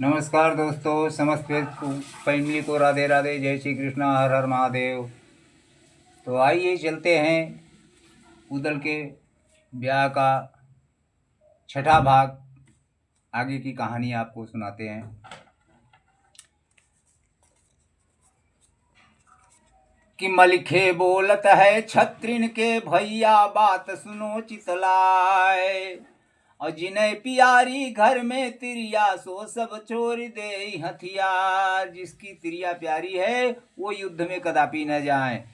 नमस्कार दोस्तों, समस्त फैमिली को राधे राधे, जय श्री कृष्णा, हर हर महादेव। तो आइए चलते हैं उदल के ब्याह का छठा भाग। आगे की कहानी आपको सुनाते हैं। कि मलिखे बोलत है छत्रिन के भैया, बात सुनो चितलाए। और जिन्हें प्यारी घर में तिरिया, सो सब छोड़ दे हथियार। जिसकी तिरिया प्यारी है वो युद्ध में कदापि न जाए।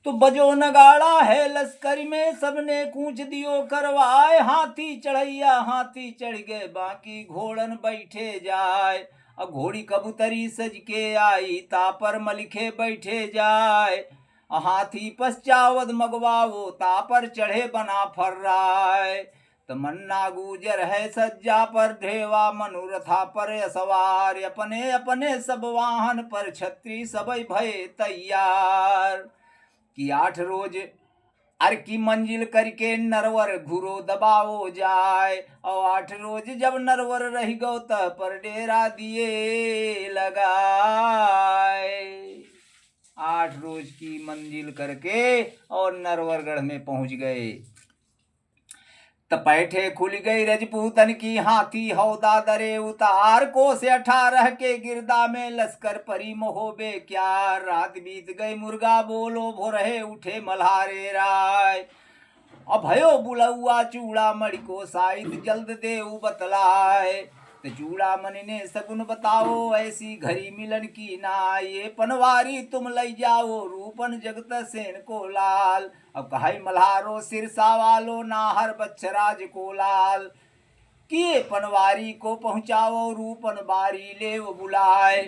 तो बजो नगाड़ा है लश्कर में, सबने कूच दियो करवाए। हाथी चढ़ैया हाथी चढ़ गए, बाकी घोड़न बैठे जाए। अब घोड़ी कबूतरी सज के आई, तापर मलिखे बैठे जाए। हाथी पश्चावद मगवाओ, तापर चढ़े बना फर्राए। तमन्ना गुजर है सज्जा पर, ढेवा मनोरथा पर सवार। अपने अपने सब वाहन पर, छत्री सब भय तैयार। कि 8 रोज अर की मंजिल करके, नरवर घुरो दबाओ जाए। और 8 रोज जब नरवर रह गो, तह पर डेरा दिए लगाए। 8 रोज की मंजिल करके और नरवरगढ़ में पहुंच गए। तपैठे खुल गई रजपूतन की, हाथी हौदा दरे उतार। को से 18 के गिरदा में, लश्कर परी मोहबे क्या। रात बीत गई मुर्गा बोलो, भोरहे उठे मल्हारे राय। अभयो बुलौआ चूड़ा मणि को, साइत जल्द दे बतलाए। तो चूड़ा मणि ने सगुन बताओ, ऐसी घड़ी मिलन की ना। ये पनवारी तुम लई जाओ, रूपन जगत सेन को लाल। अब कहे मल्हारो सिरसा वालो, नाहर बच्छराज को लाल। किए पनवारी को पहुंचाओ, रूपन बारी ले वो बुलाए।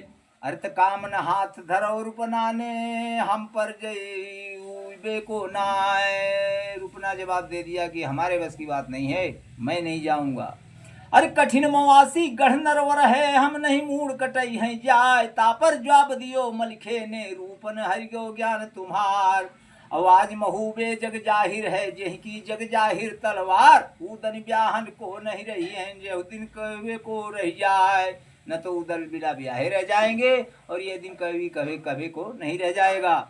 अर्थ कामन हाथ धरो रूपना ने, हम पर जय को नाय। रूपना जवाब दे दिया कि हमारे बस की बात नहीं है, मैं नहीं जाऊंगा। अरे कठिन मवासी गढ़ नरवर है, हम नहीं मूड कटई हैं जाय। तापर जवाब दियो मलिखे ने, रूपन हरिगो ज्ञान तुम्हार। आवाज महूबे जग जाहिर है, जेह की जग जाहिर तलवार। उदन ब्याहन को नहीं रही है, जो दिन कवे को रह जाए। न तो उदल बिना ब्याहे रह जाएंगे, और ये दिन कभी कभी कभी को नहीं रह जाएगा।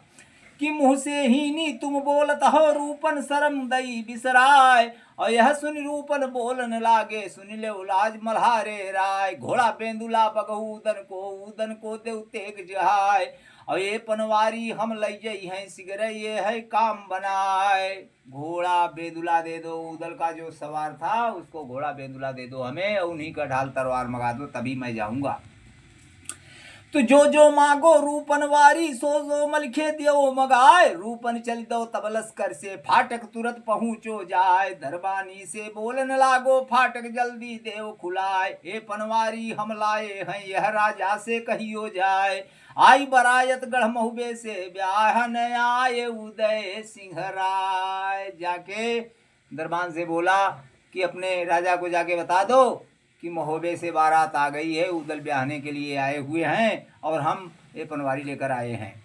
कि मुँह से ही नी तुम बोलत हो, रूपन शरम दई बिसराय। और यह सुन रूपन बोलन लागे, सुन ले लाज मल्हारे राय। घोड़ा बेंदुला बगहू उदन को देव तेग जहाय। और ये पनवारी हम लई जई हैं, सिगरे ये है काम बनाए। घोड़ा बेदुला दे दो, उदल का जो सवार था उसको घोड़ा बेदुला दे दो हमें, और उन्हीं का ढाल तलवार मंगा दो, तभी मैं जाऊंगा। तो जो जो मांगो रूपन वारी, सो जो मलिखे दियो मगाए। रूपन चल दो तब लश्कर से, फाटक तुरंत पहुंचो जाए। दरबानी से बोलन लागो, फाटक जल्दी देव खुलाए। ए पनवारी हम लाए हैं, यह राजा से कहियो जाए। आई बरायत गढ़ महुबे से, ब्याह न आए उदय सिंह राय। जाके दरबान से बोला कि अपने राजा को जाके बता दो कि महोबे से बारात आ गई है, उदल ब्याहने के लिए आए हुए हैं, और हम ये पनवारी लेकर आए हैं।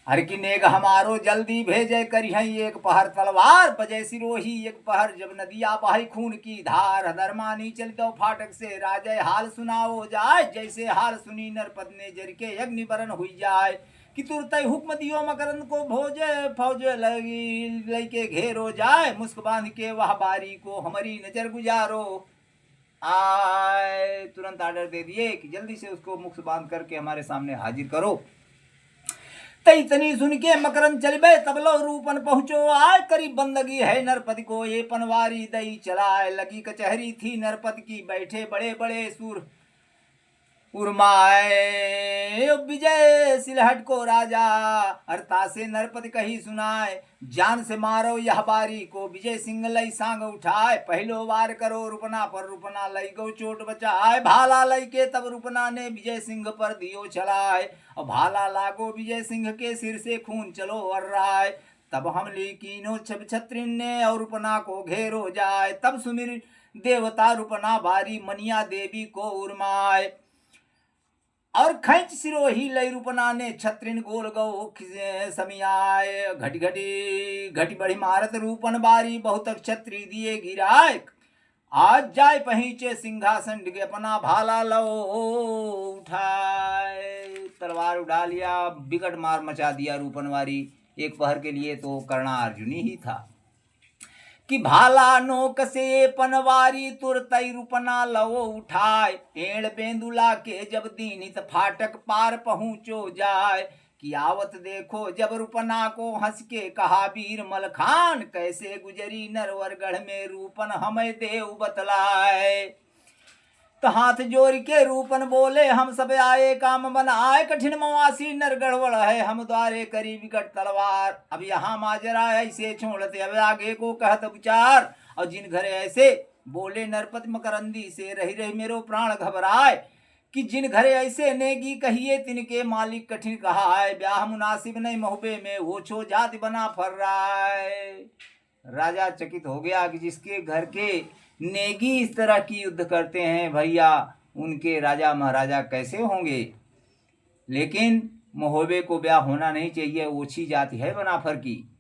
हर की नेग हमारो जल्दी भेजे, करिहई एक पहर तलवार। बजे सिरोही एक पहर, जब नदिया बही खून की धार। धर्मानी चल दो फाटक से, राजय हाल सुनाओ जाए। जैसे हाल सुनी नरपत ने, जर के अग्नि बरन हुई जाए। कि तुरत हुक्म दियो मकरंद को, भोजे फौजे लगी लैके घेरो जाए। मुस्क बांध के वह बारी को, हमारी नजर गुजारो आए। तुरंत आर्डर दे दिए कि जल्दी से उसको मुख बांध करके हमारे सामने हाजिर करो। तैतनी सुन के मकरंद चलबे, तबलो रूपन पहुंचो आए। करीब बंदगी है नरपति को, ये पनवारी दई चलाए। लगी कचहरी थी नरपति की, बैठे बड़े बड़े सुर उर्माए। विजय सिलहट को राजा, अरता से नरपति कही सुनाए। जान से मारो यह बारी को, विजय सिंह लई सांग उठाए। पहलो वार करो रूपना पर, रूपना लई गो चोट बचाए। भाला लई के तब रूपना ने, विजय सिंह पर दियो चलाए। और भाला लागो विजय सिंह के सिर से, खून चलो अर्राए। तब हम लीकीनो छत्रिन ने, और रूपना को घेरो जाए। तब सुमिर देवता रूपना बारी, मनिया देवी को उर्माए। और खैच सिरोही लई रूपना ने, छत्रिन गोल गौ समियाए। घटी घटी घटी बड़ी मारत रूपन बारी, बहुत छत्री दिए गिराए। आज जाय पहींचे सिंहासन के अपना भाला लो उठाए। तलवार उठा लिया, विकट मार मचा दिया रूपनवारी। एक पहर के लिए तो करना अर्जुनी ही था कि भाला नोक से पनवारी तुरतई रूपना लवो उठाए। टेढ़ बेंदुला के जब दीनित फाटक पार पहुँचो जाए। कि आवत देखो जब रूपना को हंस के कहा वीर मलखान, कैसे गुजरी नरवरगढ़ में रूपन हमें देव बतलाए। तो हाथ जोड़ के रूपन बोले हम सब आए काम बनाए, कठिन मवासी नरगढ़ है हम द्वारे करी विकट तलवार। अब यहाँ माजरा ऐसे छोड़ते अब आगे को कहत विचार। और जिन घरे ऐसे बोले नरपति मकरंदी से रही रही मेरो प्राण घबराए। कि जिन घरे ऐसे नेगी कहिए तिनके मालिक कठिन कहा है। ब्याह मुनासिब नहीं महुबे में वो छो जाति बना फर रहा है। राजा चकित हो गया कि जिसके घर के नेगी इस तरह की युद्ध करते हैं भैया, उनके राजा महाराजा कैसे होंगे। लेकिन महोबे को ब्याह होना नहीं चाहिए, ओछी जाति है बनाफर की।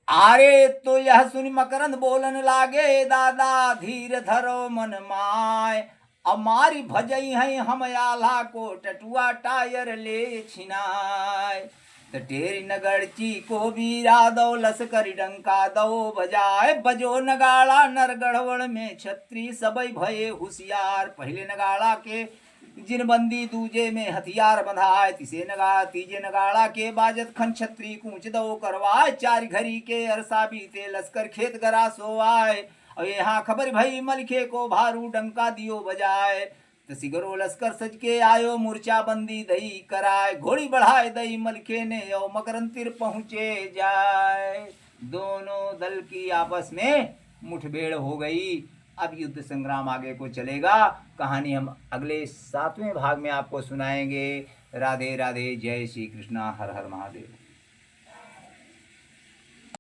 आरे तो यह सुन मकरंद बोलन लागे, दादा धीर धरो मन माय। अमारी भजई है हम आल्हा को टटुआ टायर ले छिनाय। टेरी नगरची को बीरा दो लसकरी डंका दो बजाए। बजो नगाड़ा नरगढ़वड़ में छत्री सबई भये होशियार। पहले नगाड़ा के जिन बंदी दूजे में हथियार बंधाए। तीजे नगाड़ा के बाजत खन छत्री कूच दो करवाए। चार घड़ी के अरसा बीते लश्कर खेत गरा सोवाए। और यहाँ खबर भई मलिखे को भारू डंका दियो बजाए। सिगरो लश्कर सज के आयो मूर्छा बंदी दई कराए। घोड़ी बढ़ाए दई मलखे ने और मकरंतिर पहुँचे जाए। दोनों दल की आपस में मुठभेड़ हो गई। अब युद्ध संग्राम आगे को चलेगा। कहानी हम अगले 7वें भाग में आपको सुनाएंगे। राधे राधे, जय श्री कृष्णा, हर हर महादेव।